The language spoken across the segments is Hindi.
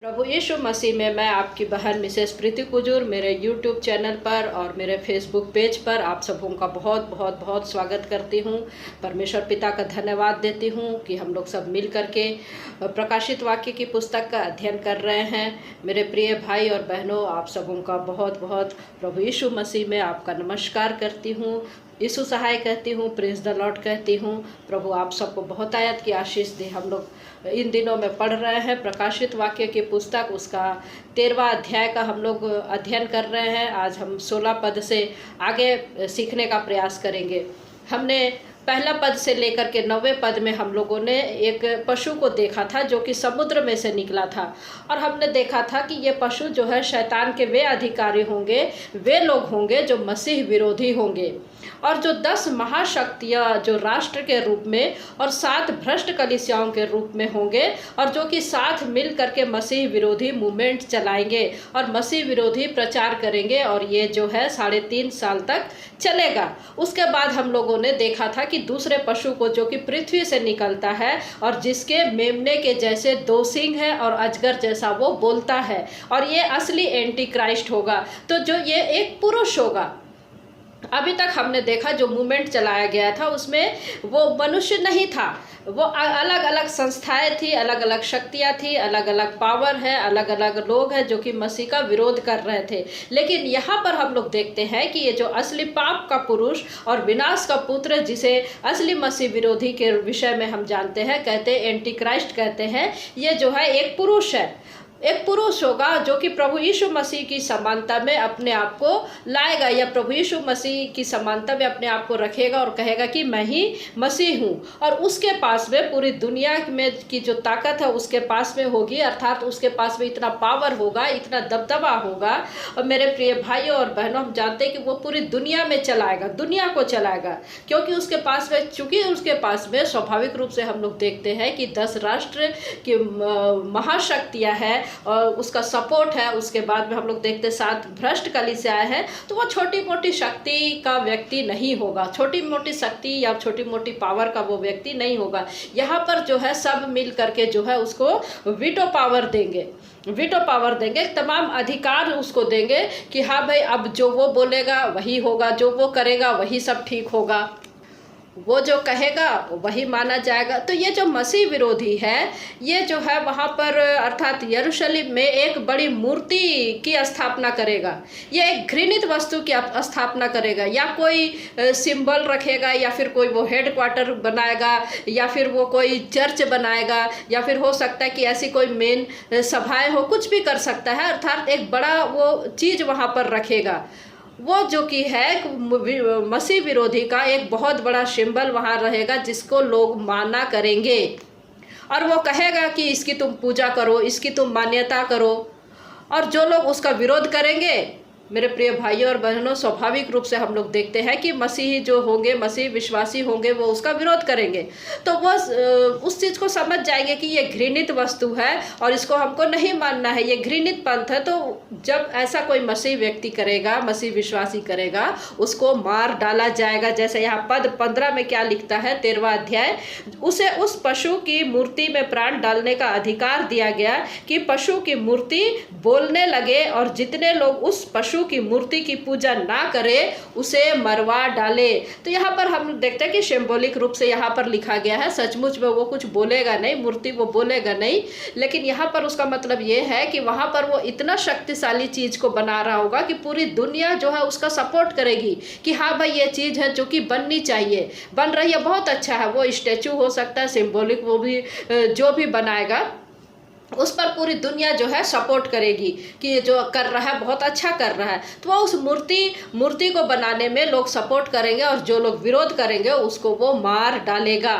प्रभु यीशु मसीह में मैं आपकी बहन मिसेस प्रीति कुजूर मेरे यूट्यूब चैनल पर और मेरे फेसबुक पेज पर आप सबों का बहुत बहुत बहुत स्वागत करती हूँ। परमेश्वर पिता का धन्यवाद देती हूँ कि हम लोग सब मिल करके प्रकाशित वाक्य की पुस्तक का अध्ययन कर रहे हैं। मेरे प्रिय भाई और बहनों, आप सबों का बहुत बहुत प्रभु यीशु मसीह में आपका नमस्कार करती हूँ। यीशु सहाय कहती हूँ, प्रेज द लॉर्ड कहती हूँ। प्रभु आप सबको बहुत आयत की आशीष दे। हम लोग इन दिनों में पढ़ रहे हैं प्रकाशित वाक्य की पुस्तक, उसका 13वां अध्याय का हम लोग अध्ययन कर रहे हैं। आज हम 16 पद से आगे सीखने का प्रयास करेंगे। हमने पहला पद से लेकर के 9वें पद में हम लोगों ने एक पशु को देखा था जो कि समुद्र में से निकला था, और हमने देखा था कि ये पशु जो है शैतान के वे अधिकारी होंगे, वे लोग होंगे जो मसीह विरोधी होंगे, और जो 10 महाशक्तियाँ जो राष्ट्र के रूप में और 7 भ्रष्ट कलीसियाओं के रूप में होंगे, और जो कि साथ मिल करके मसीह विरोधी मूवमेंट चलाएंगे और मसीह विरोधी प्रचार करेंगे, और ये जो है 3.5 साल तक चलेगा। उसके बाद हम लोगों ने देखा था कि दूसरे पशु को जो कि पृथ्वी से निकलता है और जिसके मेमने के जैसे 2 सींग है और अजगर जैसा वो बोलता है, और ये असली एंटी क्राइस्ट होगा। तो जो ये एक पुरुष होगा। अभी तक हमने देखा जो मूवमेंट चलाया गया था उसमें वो मनुष्य नहीं था, वो अलग अलग संस्थाएं थी, अलग अलग शक्तियां थी, अलग अलग पावर है, अलग अलग लोग हैं जो कि मसीह का विरोध कर रहे थे। लेकिन यहाँ पर हम लोग देखते हैं कि ये जो असली पाप का पुरुष और विनाश का पुत्र, जिसे असली मसीह विरोधी के विषय में हम जानते हैं, कहते हैं एंटी क्राइस्ट कहते हैं, ये जो है एक पुरुष है। एक पुरुष होगा जो कि प्रभु यीशु मसीह की समानता में अपने आप को लाएगा, या प्रभु यीशु मसीह की समानता में अपने आप को रखेगा और कहेगा कि मैं ही मसीह हूँ। और उसके पास में पूरी दुनिया में की जो ताकत है उसके पास में होगी, अर्थात उसके पास में इतना पावर होगा, इतना दबदबा होगा। और मेरे प्रिय भाइयों और बहनों, हम जानते हैं कि वो पूरी दुनिया में चलाएगा, दुनिया को चलाएगा, क्योंकि उसके पास में, चूँकि उसके पास में स्वाभाविक रूप से हम लोग देखते हैं कि 10 राष्ट्र की महाशक्तियाँ हैं और उसका सपोर्ट है। उसके बाद में हम लोग देखते 7 भ्रष्ट कलीसियाएं हैं। तो वो छोटी मोटी शक्ति का व्यक्ति नहीं होगा, छोटी मोटी शक्ति या छोटी मोटी पावर का वो व्यक्ति नहीं होगा। यहाँ पर जो है सब मिल करके जो है उसको वीटो पावर देंगे, वीटो पावर देंगे, तमाम अधिकार उसको देंगे कि हाँ भाई, अब जो वो बोलेगा वही होगा, जो वो करेगा वही सब ठीक होगा, वो जो कहेगा वही माना जाएगा। तो ये जो मसीह विरोधी है, ये जो है वहाँ पर अर्थात यरूशलेम में एक बड़ी मूर्ति की स्थापना करेगा, ये एक घृणित वस्तु की स्थापना करेगा, या कोई सिंबल रखेगा, या फिर कोई वो हेडक्वार्टर बनाएगा, या फिर वो कोई चर्च बनाएगा, या फिर हो सकता है कि ऐसी कोई मेन सभाएं हो, कुछ भी कर सकता है। अर्थात एक बड़ा वो चीज़ वहाँ पर रखेगा, वो जो कि है मसीह विरोधी का एक बहुत बड़ा सिंबल वहाँ रहेगा, जिसको लोग माना करेंगे, और वो कहेगा कि इसकी तुम पूजा करो, इसकी तुम मान्यता करो। और जो लोग उसका विरोध करेंगे, मेरे प्रिय भाइयों और बहनों, स्वाभाविक रूप से हम लोग देखते हैं कि मसीही जो होंगे, मसीह विश्वासी होंगे, वो उसका विरोध करेंगे। तो वो उस चीज़ को समझ जाएंगे कि ये घृणित वस्तु है और इसको हमको नहीं मानना है, ये घृणित पंथ है। तो जब ऐसा कोई मसीह व्यक्ति करेगा, मसीह विश्वासी करेगा, उसको मार डाला जाएगा। जैसे यहाँ पद 15 में क्या लिखता है, 13वां अध्याय, उसे उस पशु की मूर्ति में प्राण डालने का अधिकार दिया गया कि पशु की मूर्ति बोलने लगे, और जितने लोग उस पशु की मूर्ति की पूजा ना करे उसे मरवा डाले। तो यहाँ पर हम देखते हैं कि सिंबॉलिक रूप से यहाँ पर लिखा गया है। सचमुच में वो कुछ बोलेगा नहीं, मूर्ति वो बोलेगा नहीं, लेकिन यहाँ पर उसका मतलब ये है कि वहाँ पर वो इतना शक्तिशाली चीज को बना रहा होगा कि पूरी दुनिया जो है उसका सपोर्ट करेगी कि हाँ भाई, ये चीज है जो कि बननी चाहिए, बन रही है, बहुत अच्छा है। वो स्टैचू हो सकता है, सिंबॉलिक, वो भी जो भी बनाएगा उस पर पूरी दुनिया जो है सपोर्ट करेगी कि ये जो कर रहा है बहुत अच्छा कर रहा है। तो वो उस मूर्ति को बनाने में लोग सपोर्ट करेंगे, और जो लोग विरोध करेंगे उसको वो मार डालेगा,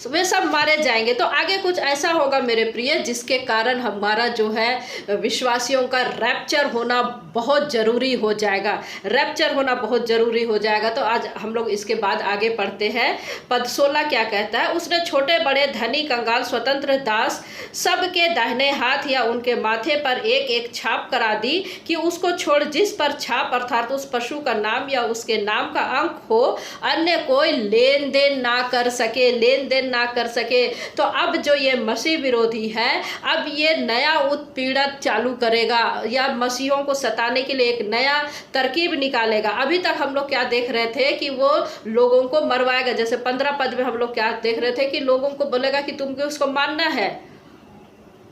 वे सब मारे जाएंगे। तो आगे कुछ ऐसा होगा मेरे प्रिय, जिसके कारण हमारा जो है विश्वासियों का रैप्चर होना बहुत ज़रूरी हो जाएगा, रैप्चर होना बहुत ज़रूरी हो जाएगा। तो आज हम लोग इसके बाद आगे पढ़ते हैं। पद 16 क्या कहता है, उसने छोटे बड़े धनी कंगाल स्वतंत्र दास सबके दाहिने हाथ या उनके माथे पर एक एक छाप करा दी कि उसको छोड़ जिस पर छाप अर्थात उस पशु का नाम या उसके नाम का अंक हो, अन्य कोई लेन देन ना कर सके। लेन देन ना कर सके। तो अब जो ये मसीह विरोधी है, अब ये नया उत्पीड़न चालू करेगा या मसीहों को सताने के लिए एक नया तरकीब निकालेगा। अभी तक हम लोग क्या देख रहे थे कि वो लोगों को मरवाएगा। जैसे 15 पद में हम लोग क्या देख रहे थे कि लोगों को बोलेगा कि तुमको उसको मानना है,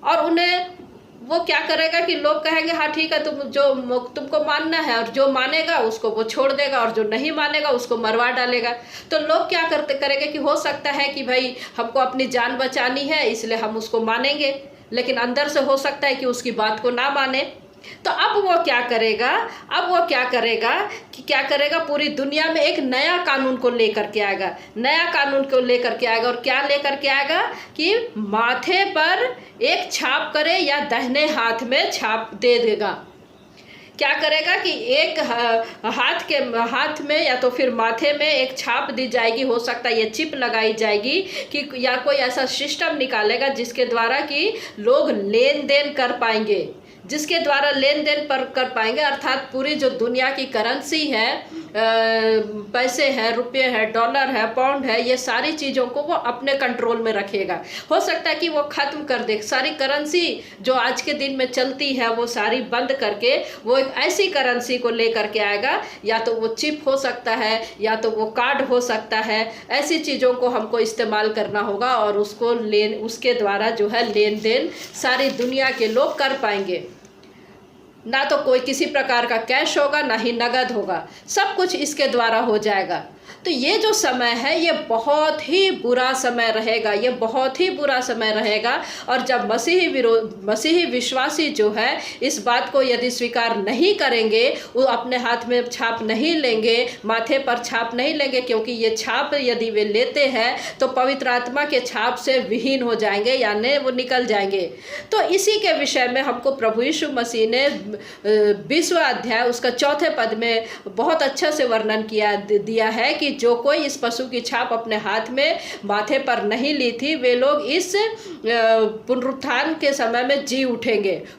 और उन्हें वो क्या करेगा कि लोग कहेंगे हाँ ठीक है, तुमको मानना है, और जो मानेगा उसको वो छोड़ देगा और जो नहीं मानेगा उसको मरवा डालेगा। तो लोग क्या करेंगे कि हो सकता है कि भाई हमको अपनी जान बचानी है इसलिए हम उसको मानेंगे, लेकिन अंदर से हो सकता है कि उसकी बात को ना माने। तो अब वो क्या करेगा, कि क्या करेगा, पूरी दुनिया में एक नया कानून को लेकर के आएगा, और क्या लेकर के आएगा कि माथे पर एक छाप करे या दाहिने हाथ में छाप दे देगा। क्या करेगा कि एक हाथ में या तो फिर माथे में एक छाप दी जाएगी, हो सकता है ये चिप लगाई जाएगी कि या कोई ऐसा सिस्टम निकालेगा जिसके द्वारा कि लोग लेन देन कर पाएंगे, कर पाएंगे, अर्थात पूरी जो दुनिया की करेंसी है, पैसे हैं, रुपये हैं, डॉलर है, पाउंड है, ये सारी चीज़ों को वो अपने कंट्रोल में रखेगा। हो सकता है कि वो ख़त्म कर दे सारी करेंसी जो आज के दिन में चलती है, वो सारी बंद करके वो एक ऐसी करेंसी को लेकर के आएगा, या तो वो चिप हो सकता है या तो वो कार्ड हो सकता है। ऐसी चीज़ों को हमको इस्तेमाल करना होगा और उसके द्वारा जो है लेन देन सारी दुनिया के लोग कर पाएंगे। ना तो कोई किसी प्रकार का कैश होगा, ना ही नगद होगा, सब कुछ इसके द्वारा हो जाएगा। तो ये जो समय है ये बहुत ही बुरा समय रहेगा, और जब मसीही विश्वासी जो है इस बात को यदि स्वीकार नहीं करेंगे, वो अपने हाथ में छाप नहीं लेंगे, माथे पर छाप नहीं लेंगे, क्योंकि ये छाप यदि वे लेते हैं तो पवित्र आत्मा के छाप से विहीन हो जाएंगे, यानी वो निकल जाएंगे। तो इसी के विषय में हमको प्रभु यीशु मसीह ने 20वां अध्याय उसका 4 पद में बहुत अच्छा से वर्णन दिया है कि जो कोई इस पशु की छाप अपने हाथ में माथे पर नहीं ली थी, वे लोग इस पुनरुत्थान के समय में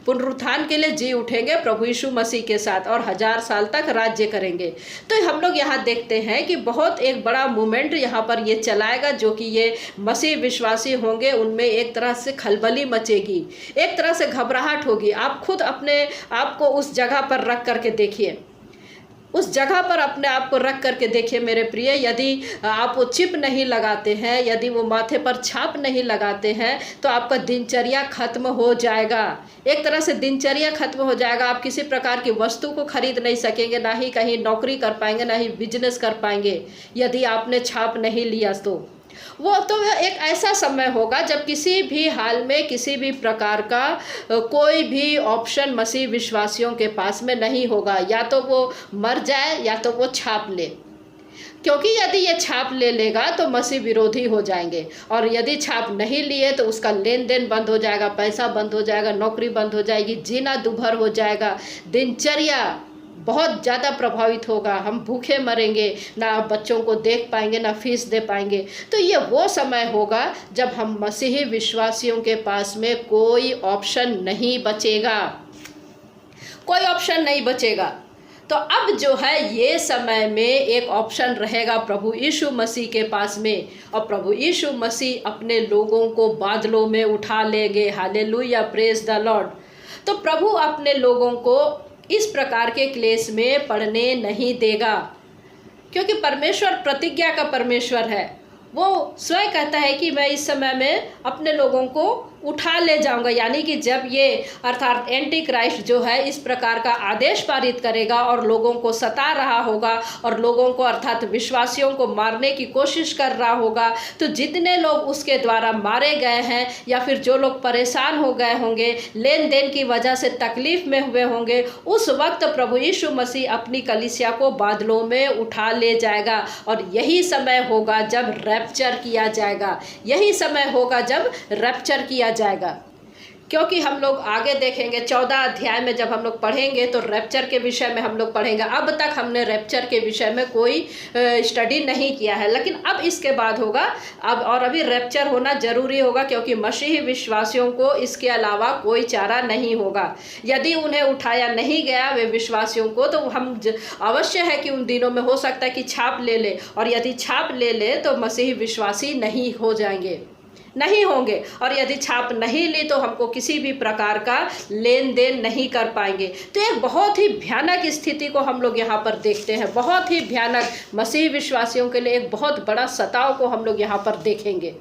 पुनरुत्थान के लिए जी उठेंगे प्रभु यीशु मसीह के साथ, और 1000 साल तक राज्य करेंगे। तो हम लोग यहाँ देखते हैं कि बहुत एक बड़ा मूवमेंट यहाँ पर ये चलाएगा, जो कि ये मसीह विश्वासी होंगे उनमें एक तरह से खलबली मचेगी, एक तरह से घबराहट होगी। आप खुद अपने आप को उस जगह पर रख करके देखिए, अपने आप को रख करके देखिए मेरे प्रिय। यदि आप वो चिप नहीं लगाते हैं, यदि वो माथे पर छाप नहीं लगाते हैं, तो आपका दिनचर्या खत्म हो जाएगा, एक तरह से दिनचर्या खत्म हो जाएगा। आप किसी प्रकार की वस्तु को खरीद नहीं सकेंगे, ना ही कहीं नौकरी कर पाएंगे, ना ही बिजनेस कर पाएंगे, यदि आपने छाप नहीं लिया तो। वो तो एक ऐसा समय होगा जब किसी भी हाल में किसी भी प्रकार का कोई भी ऑप्शन मसीह विश्वासियों के पास में नहीं होगा, या तो वो मर जाए या तो वो छाप ले, क्योंकि यदि ये छाप ले लेगा तो मसीह विरोधी हो जाएंगे, और यदि छाप नहीं लिए तो उसका लेन देन बंद हो जाएगा, पैसा बंद हो जाएगा, नौकरी बंद हो जाएगी, जीना दुभर हो जाएगा, दिनचर्या बहुत ज़्यादा प्रभावित होगा, हम भूखे मरेंगे, ना बच्चों को देख पाएंगे, ना फीस दे पाएंगे। तो ये वो समय होगा जब हम मसीही विश्वासियों के पास में कोई ऑप्शन नहीं बचेगा, तो अब जो है ये समय में एक ऑप्शन रहेगा प्रभु यीशु मसीह के पास में, और प्रभु यीशु मसीह अपने लोगों को बादलों में उठा लेंगे। Hallelujah, praise the Lord. तो प्रभु अपने लोगों को इस प्रकार के क्लेश में पड़ने नहीं देगा, क्योंकि परमेश्वर प्रतिज्ञा का परमेश्वर है। वो स्वयं कहता है कि मैं इस समय में अपने लोगों को उठा ले जाऊंगा, यानी कि जब ये अर्थात एंटी क्राइस्ट जो है इस प्रकार का आदेश पारित करेगा और लोगों को सता रहा होगा और लोगों को अर्थात विश्वासियों को मारने की कोशिश कर रहा होगा, तो जितने लोग उसके द्वारा मारे गए हैं या फिर जो लोग परेशान हो गए होंगे, लेन देन की वजह से तकलीफ में हुए होंगे, उस वक्त प्रभु यीशु मसीह अपनी कलीसिया को बादलों में उठा ले जाएगा। और यही समय होगा जब रैप्चर किया जाएगा, क्योंकि हम लोग आगे देखेंगे 14 अध्याय में जब हम लोग पढ़ेंगे तो रैप्चर के विषय में हम लोग पढ़ेंगे। अब तक हमने रैप्चर के विषय में कोई स्टडी नहीं किया है, लेकिन अब इसके बाद होगा। अब और अभी रैप्चर होना जरूरी होगा, क्योंकि मसीही विश्वासियों को इसके अलावा कोई चारा नहीं होगा। यदि उन्हें उठाया नहीं गया वे विश्वासियों को, तो हम अवश्य है कि उन दिनों में हो सकता है कि छाप ले ले, और यदि छाप ले ले तो मसीही विश्वासी नहीं हो जाएंगे, नहीं होंगे। और यदि छाप नहीं ली तो हमको किसी भी प्रकार का लेन देन नहीं कर पाएंगे। तो एक बहुत ही भयानक स्थिति को हम लोग यहाँ पर देखते हैं, बहुत ही भयानक, मसीही विश्वासियों के लिए एक बहुत बड़ा सताव को हम लोग यहाँ पर देखेंगे।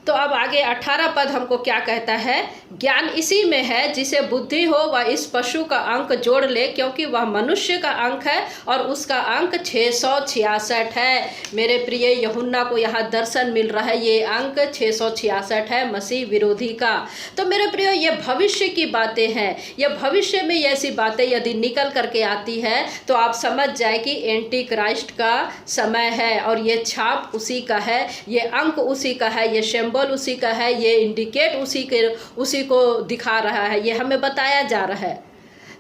तो अब आगे 18 पद हमको क्या कहता है, ज्ञान इसी में है जिसे बुद्धि हो वह इस पशु का अंक जोड़ ले, क्योंकि वह मनुष्य का अंक है और उसका अंक 666 है। मेरे प्रिय यूहन्ना को यहाँ दर्शन मिल रहा है, ये अंक 666 है मसीह विरोधी का। तो मेरे प्रिय ये भविष्य की बातें हैं, ये भविष्य में ऐसी बातें यदि निकल करके आती है तो आप समझ जाए कि एंटी क्राइस्ट का समय है, और ये छाप उसी का है, ये अंक उसी का है, ये सिंबल उसी का है, ये इंडिकेट उसी को दिखा रहा है, ये हमें बताया जा रहा है,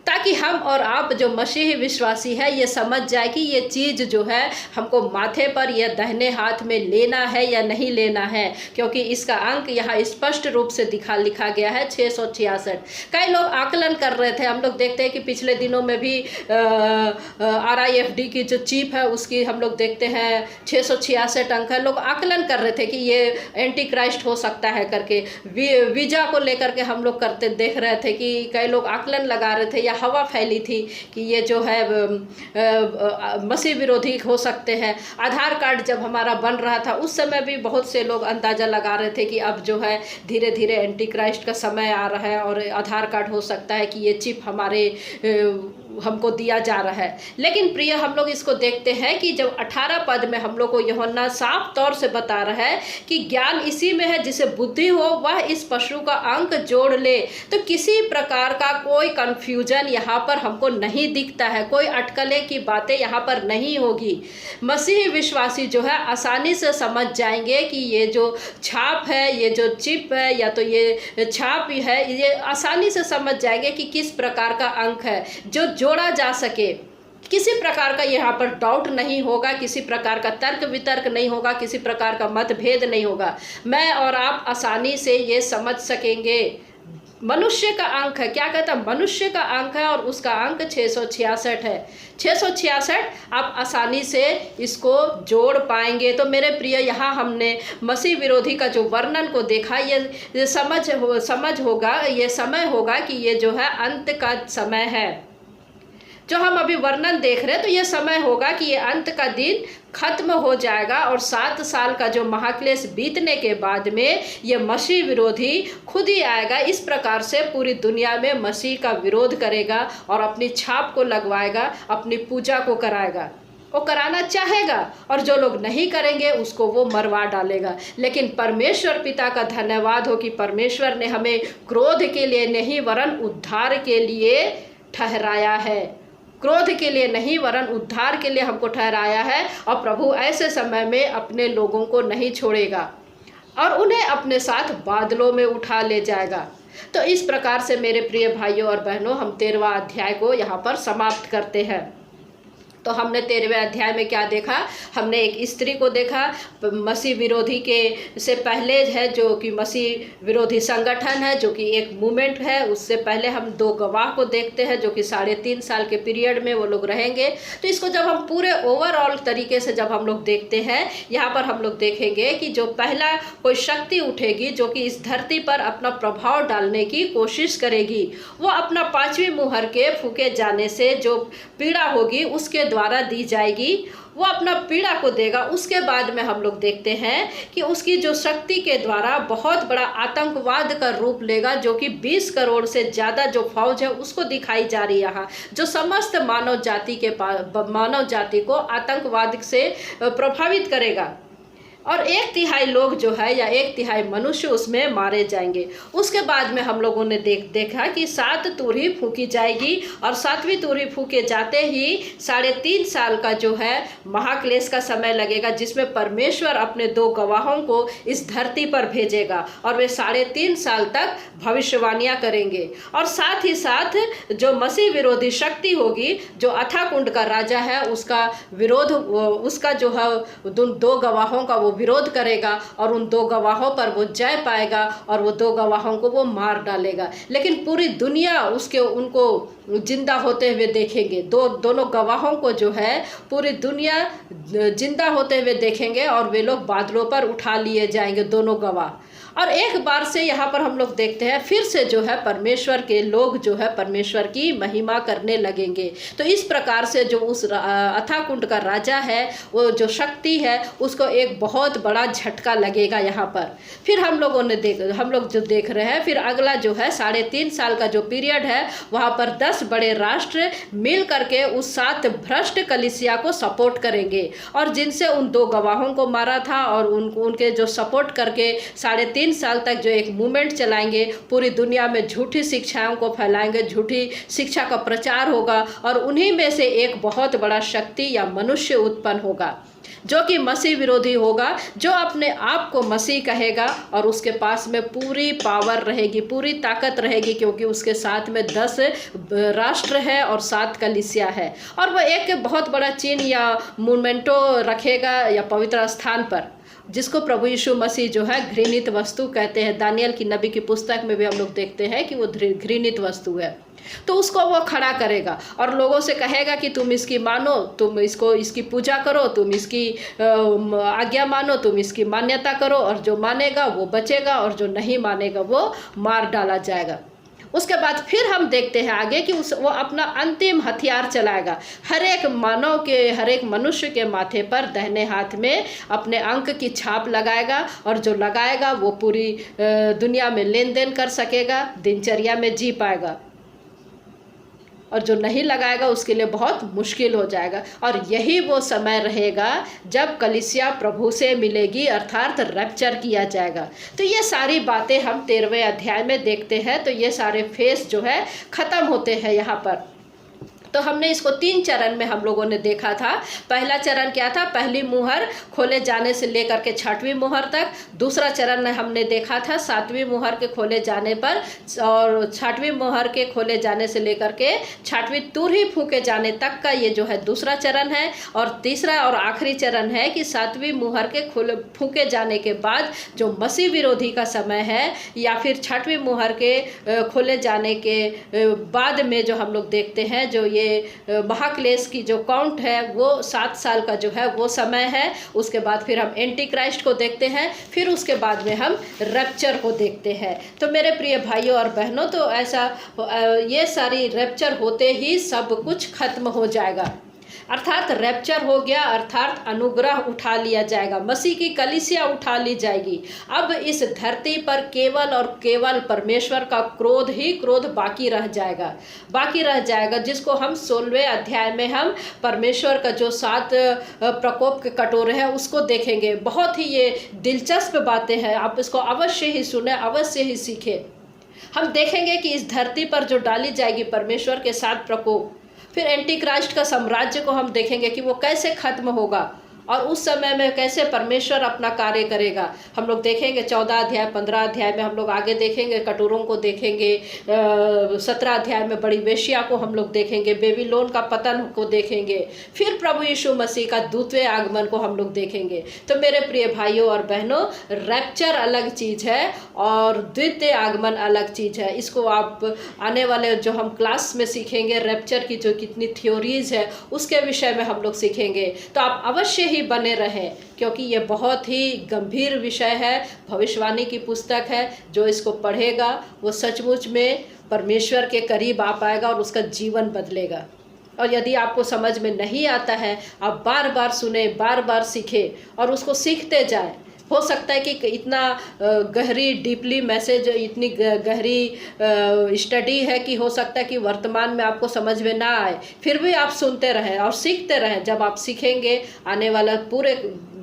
ताकि हम और आप जो मसीही विश्वासी है ये समझ जाए कि ये चीज़ जो है हमको माथे पर या दाहिने हाथ में लेना है या नहीं लेना है, क्योंकि इसका अंक यहाँ स्पष्ट रूप से लिखा गया है 666। कई लोग आकलन कर रहे थे, हम लोग देखते हैं कि पिछले दिनों में भी RIFD की जो चीफ है उसकी हम लोग देखते हैं 666 अंक है। लोग आकलन कर रहे थे कि ये एंटी क्राइस्ट हो सकता है करके, वीजा को लेकर के हम लोग देख रहे थे कि कई लोग आकलन लगा रहे थे, हवा फैली थी कि ये जो है मसीह विरोधी हो सकते हैं। आधार कार्ड जब हमारा बन रहा था उस समय भी बहुत से लोग अंदाज़ा लगा रहे थे कि अब जो है धीरे धीरे एंटी क्राइस्ट का समय आ रहा है और आधार कार्ड हो सकता है कि ये चिप हमारे हमको दिया जा रहा है। लेकिन प्रिय हम लोग इसको देखते हैं कि जब 18 पद में हम लोग को यूहन्ना साफ तौर से बता रहा है कि ज्ञान इसी में है जिसे बुद्धि हो वह इस पशु का अंक जोड़ ले, तो किसी प्रकार का कोई कंफ्यूजन यहाँ पर हमको नहीं दिखता है, कोई अटकले की बातें यहाँ पर नहीं होगी। मसीही विश्वासी जो है आसानी से समझ जाएंगे कि ये जो छाप है, ये जो चिप है या तो ये छाप है, ये आसानी से समझ जाएंगे कि किस प्रकार का अंक है जो जोड़ा जा सके। किसी प्रकार का यहाँ पर डाउट नहीं होगा, किसी प्रकार का तर्क वितर्क नहीं होगा, किसी प्रकार का मतभेद नहीं होगा। मैं और आप आसानी से ये समझ सकेंगे। मनुष्य का अंक है, क्या कहता है, मनुष्य का अंक है और उसका अंक 666 है। 666 आप आसानी से इसको जोड़ पाएंगे। तो मेरे प्रिय यहाँ हमने मसीह विरोधी का जो वर्णन को देखा, ये समझ होगा, ये समय होगा कि ये जो है अंत का समय है। जो हम अभी वर्णन देख रहे हैं तो ये समय होगा कि ये अंत का दिन खत्म हो जाएगा और 7 साल का जो महाक्लेश बीतने के बाद में ये मसीह विरोधी खुद ही आएगा। इस प्रकार से पूरी दुनिया में मसीह का विरोध करेगा और अपनी छाप को लगवाएगा, अपनी पूजा को कराएगा, वो कराना चाहेगा, और जो लोग नहीं करेंगे उसको वो मरवा डालेगा। लेकिन परमेश्वर पिता का धन्यवाद हो कि परमेश्वर ने हमें क्रोध के लिए नहीं वरन उद्धार के लिए ठहराया है। क्रोध के लिए नहीं वरन उद्धार के लिए हमको ठहराया है, और प्रभु ऐसे समय में अपने लोगों को नहीं छोड़ेगा और उन्हें अपने साथ बादलों में उठा ले जाएगा। तो इस प्रकार से मेरे प्रिय भाइयों और बहनों हम 13वां अध्याय को यहाँ पर समाप्त करते हैं। तो हमने 13वें अध्याय में क्या देखा, हमने एक स्त्री को देखा मसीह विरोधी के से पहले है, जो कि मसीह विरोधी संगठन है, जो कि एक मूवमेंट है। उससे पहले हम 2 गवाह को देखते हैं जो कि 3.5 साल के पीरियड में वो लोग रहेंगे। तो इसको जब हम पूरे ओवरऑल तरीके से जब हम लोग देखते हैं, यहाँ पर हम लोग देखेंगे कि जो पहला कोई शक्ति उठेगी जो कि इस धरती पर अपना प्रभाव डालने की कोशिश करेगी, वो अपना 5वीं मुहर के फूके जाने से जो पीड़ा होगी उसके द्वारा दी जाएगी, वो अपना पीड़ा को देगा। उसके बाद में हम लोग देखते हैं कि उसकी जो शक्ति के द्वारा बहुत बड़ा आतंकवाद का रूप लेगा, जो कि 20 करोड़ से ज़्यादा जो फौज है उसको दिखाई जा रही है यहाँ, जो समस्त मानव जाति को आतंकवाद से प्रभावित करेगा। और 1/3 लोग जो है या 1/3 मनुष्य उसमें मारे जाएंगे। उसके बाद में हम लोगों ने देखा कि 7 तुरही फूंकी जाएगी और 7वीं तुरही फूंके जाते ही 3.5 साल का जो है महाक्लेश का समय लगेगा, जिसमें परमेश्वर अपने 2 गवाहों को इस धरती पर भेजेगा और वे 3.5 साल तक भविष्यवाणियां करेंगे। और साथ ही साथ जो मसीह विरोधी शक्ति होगी, जो अथाह कुंड का राजा है, उसका विरोध, उसका जो है 2 गवाहों का वो विरोध करेगा और उन 2 गवाहों पर वो जय पाएगा और वो 2 गवाहों को वो मार डालेगा। लेकिन पूरी दुनिया उनको जिंदा होते हुए देखेंगे। दोनों गवाहों को जो है पूरी दुनिया जिंदा होते हुए देखेंगे और वे लोग बादलों पर उठा लिए जाएंगे, दोनों गवाह। और एक बार से यहाँ पर हम लोग देखते हैं फिर से जो है परमेश्वर के लोग जो है परमेश्वर की महिमा करने लगेंगे। तो इस प्रकार से जो उस अथाह कुंड का राजा है, वो जो शक्ति है, उसको एक बहुत बड़ा झटका लगेगा यहाँ पर। फिर हम लोग जो देख रहे हैं, फिर अगला जो है 3.5 साल का जो पीरियड है, वहाँ पर 10 बड़े राष्ट्र मिल करके उस 7 भ्रष्ट कलीसिया को सपोर्ट करेंगे और जिनसे उन 2 गवाहों को मारा था और उनके जो सपोर्ट करके 3.5 साल तक जो एक मूवमेंट चलाएंगे, पूरी दुनिया में झूठी शिक्षाओं को फैलाएंगे, झूठी शिक्षा का प्रचार होगा और उन्हीं में से एक बहुत बड़ा शक्ति या मनुष्य उत्पन्न होगा जो कि मसीह विरोधी होगा, जो अपने आप को मसीह कहेगा और उसके पास में पूरी पावर रहेगी, पूरी ताकत रहेगी, क्योंकि उसके साथ में 10 राष्ट्र है और 7 कलीसिया है और वह एक बहुत बड़ा चिन्ह या मूवमेंटो रखेगा या पवित्र स्थान पर, जिसको प्रभु यीशु मसीह जो है घृणित वस्तु कहते हैं। दानियल की नबी की पुस्तक में भी हम लोग देखते हैं कि वो घृणित वस्तु है। तो उसको वो खड़ा करेगा और लोगों से कहेगा कि तुम इसकी मानो, तुम इसकी पूजा करो, तुम इसकी आज्ञा मानो, तुम इसकी मान्यता करो, और जो मानेगा वो बचेगा और जो नहीं मानेगा वो मार डाला जाएगा। उसके बाद फिर हम देखते हैं आगे कि वो अपना अंतिम हथियार चलाएगा। हर एक मनुष्य के माथे पर दाहिने हाथ में अपने अंक की छाप लगाएगा और जो लगाएगा वो पूरी दुनिया में लेन देन कर सकेगा, दिनचर्या में जी पाएगा, और जो नहीं लगाएगा उसके लिए बहुत मुश्किल हो जाएगा। और यही वो समय रहेगा जब कलीसिया प्रभु से मिलेगी, अर्थात रैप्चर किया जाएगा। तो ये सारी बातें हम 13वें अध्याय में देखते हैं। तो ये सारे फेस जो है ख़त्म होते हैं यहाँ पर। तो हमने इसको 3 चरण में हम लोगों ने देखा था। पहला चरण क्या था? पहली मुहर खोले जाने से लेकर के 6वीं मुहर तक। दूसरा चरण हमने देखा था 7वीं मुहर के खोले जाने पर, और 6वीं मुहर के खोले जाने से लेकर के 6वीं तुरही फूके जाने तक का ये जो है दूसरा चरण है। और तीसरा और आखिरी चरण है कि 7वीं मुहर के फूके जाने के बाद जो मसीह विरोधी का समय है, या फिर 6वीं मुहर के खोले जाने के बाद में जो हम लोग देखते हैं, जो ये महाक्लेश की जो काउंट है वो 7 साल का जो है वो समय है। उसके बाद फिर हम एंटी क्राइस्ट को देखते हैं, फिर उसके बाद में हम रैप्चर को देखते हैं। तो मेरे प्रिय भाइयों और बहनों, तो ऐसा ये सारी रैप्चर होते ही सब कुछ खत्म हो जाएगा, अर्थात रैप्चर हो गया, अर्थात अनुग्रह उठा लिया जाएगा, मसीह की कलीसिया उठा ली जाएगी। अब इस धरती पर केवल और केवल परमेश्वर का क्रोध ही क्रोध बाकी रह जाएगा, जिसको हम 16वें अध्याय में हम परमेश्वर का जो 7 प्रकोप के कटोरे हैं उसको देखेंगे। बहुत ही ये दिलचस्प बातें हैं, आप इसको अवश्य ही सुने, अवश्य ही सीखें। हम देखेंगे कि इस धरती पर जो डाली जाएगी परमेश्वर के 7 प्रकोप, फिर एंटी क्राइस्ट का साम्राज्य को हम देखेंगे कि वो कैसे खत्म होगा और उस समय में कैसे परमेश्वर अपना कार्य करेगा। हम लोग देखेंगे 14 अध्याय 15 अध्याय में हम लोग आगे देखेंगे, कटोरों को देखेंगे। 17 अध्याय में बड़ी वेश्या को हम लोग देखेंगे, बेबीलोन का पतन को देखेंगे, फिर प्रभु यीशु मसीह का दूसरे आगमन को हम लोग देखेंगे। तो मेरे प्रिय भाइयों और बहनों, रैप्चर अलग चीज़ है और द्वितीय आगमन अलग चीज़ है। इसको आप आने वाले जो हम क्लास में सीखेंगे, रैप्चर की जो कितनी थ्योरीज है उसके विषय में हम लोग सीखेंगे। तो आप अवश्य ही बने रहें, क्योंकि ये बहुत ही गंभीर विषय है, भविष्यवाणी की पुस्तक है। जो इसको पढ़ेगा वो सचमुच में परमेश्वर के करीब आ पाएगा और उसका जीवन बदलेगा। और यदि आपको समझ में नहीं आता है, आप बार बार सुने, बार बार सीखें और उसको सीखते जाएं। हो सकता है कि इतना गहरी डीपली मैसेज, इतनी गहरी स्टडी है कि हो सकता है कि वर्तमान में आपको समझ में ना आए, फिर भी आप सुनते रहें और सीखते रहें। जब आप सीखेंगे, आने वाला पूरे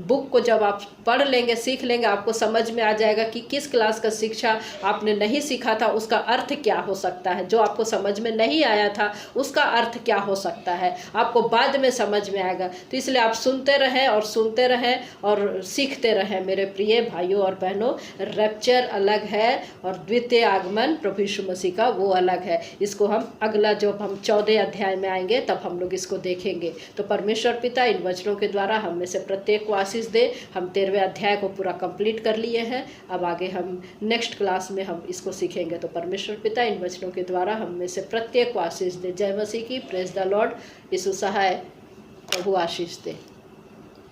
बुक को जब आप पढ़ लेंगे, सीख लेंगे, आपको समझ में आ जाएगा कि किस क्लास का शिक्षा आपने नहीं सीखा था उसका अर्थ क्या हो सकता है, जो आपको समझ में नहीं आया था उसका अर्थ क्या हो सकता है, आपको बाद में समझ में आएगा। तो इसलिए आप सुनते रहें और सीखते रहें मेरे प्रिय भाइयों और बहनों। रैप्चर अलग है और द्वितीय आगमन प्रभु यीशु मसीह का वो अलग है। इसको हम अगला जब हम 14 अध्याय में आएंगे तब हम लोग इसको देखेंगे। तो परमेश्वर पिता इन वचनों के द्वारा हम में से प्रत्येक को आशीष दे। हम 13वें अध्याय को पूरा कंप्लीट कर लिए हैं, अब आगे हम नेक्स्ट क्लास में हम इसको सीखेंगे। तो परमेश्वर पिता इन वचनों के द्वारा हम में से प्रत्येक को आशीष दे। जय मसीह की। Praise the lord. यीशु सहाय। प्रभु आशीष दे।